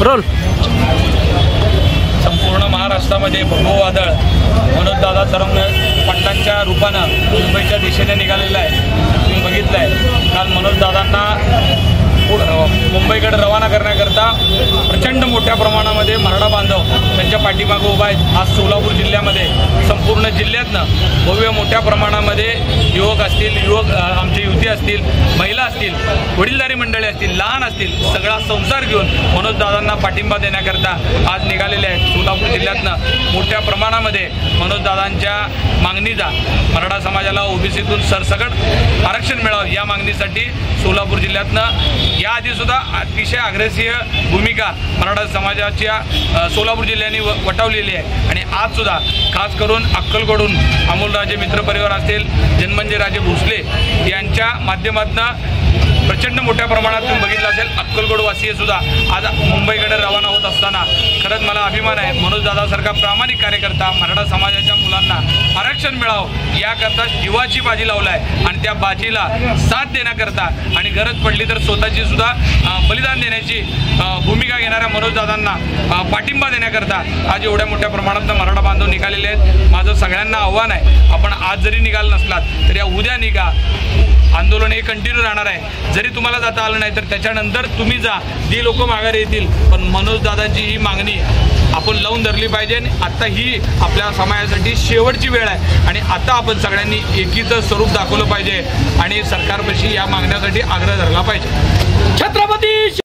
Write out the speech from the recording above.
Role. संपूर्ण महाराष्ट्रामध्ये भगवं वादळ मनोजदादा तरंगणे पाटलांच्या रूपानं मुंबईच्या दिशेने निघालेलं आहे. तुम्ही बघितलं आहे काल मनोजदादांना मुंबईकडे रवाना करण्याकरता प्रचंड मोठ्या प्रमाणामध्ये मराठा बांधव त्यांच्या पाठीमागे उभा आहेत. आज सोलापूर जिल्ह्यामध्ये संपूर्ण जिल्ह्यातनं भव्य मोठ्या प्रमाणामध्ये युवक असतील, आमचे युवती असतील, महिला असतील, वडीलधारी मंडळी असतील, लहान असतील, सगळा संसार घेऊन मनोजदादांना पाठिंबा देण्याकरता आज निघालेले आहेत. सोलापूर जिल्ह्यातनं मोठ्या प्रमाणामध्ये मनोजदादांच्या मागणीचा मराठा समाजाला ओबीसीतून सरसकट आरक्षण मिळावं या मागणीसाठी सोलापूर जिल्ह्यातनं याआधी सुद्धा अतिशय अग्रेसिव्ह भूमिका मराठा समाजाच्या सोलापूर जिल्ह्याने वटवलेली आहे. आणि आज सुद्धा खास करून अक्कलकोटहून अमोलराजे मित्र परिवार असतील, जन्मंजयराजे भोसले यांच्या माध्यमातून प्रचंड मोठ्या प्रमाणात तुम्ही बघितलं असेल अक्कलकोटवासीय सुद्धा आज मुंबईकडे रवाना होत असताना खरंच मला अभिमान आहे. मनोजदादासारखा प्रामाणिक कार्यकर्ता मराठा समाजाच्या मुलांना आरक्षण मिळावं याकरता जीवाची बाजी लावला आहे. आणि त्या बाजीला साथ देण्याकरता आणि गरज पडली तर स्वतःची सुद्धा बलिदान देण्याची भूमिका घेणाऱ्या मनोजदादांना पाठिंबा देण्याकरता आज एवढ्या मोठ्या प्रमाणात मराठा बांधव निघालेले आहेत. माझं सगळ्यांना आव्हान आहे, आपण आज जरी निघाल नसलात तर या उद्या निघा. आंदोलन हे कंटिन्यू राहणार आहे. जरी तुम्हाला जाता आलं नाही तर त्याच्यानंतर तुम्ही जा, जी लोक माघारी येतील. पण मनोजदादांची ही मागणी आपण लावून धरली पाहिजे. आता ही आपल्या समाजासाठी शेवटची वेळ आहे आणि आता आपण सगळ्यांनी एकीचं स्वरूप दाखवलं पाहिजे आणि सरकारपाशी या मागण्यासाठी आग्रह धरला पाहिजे.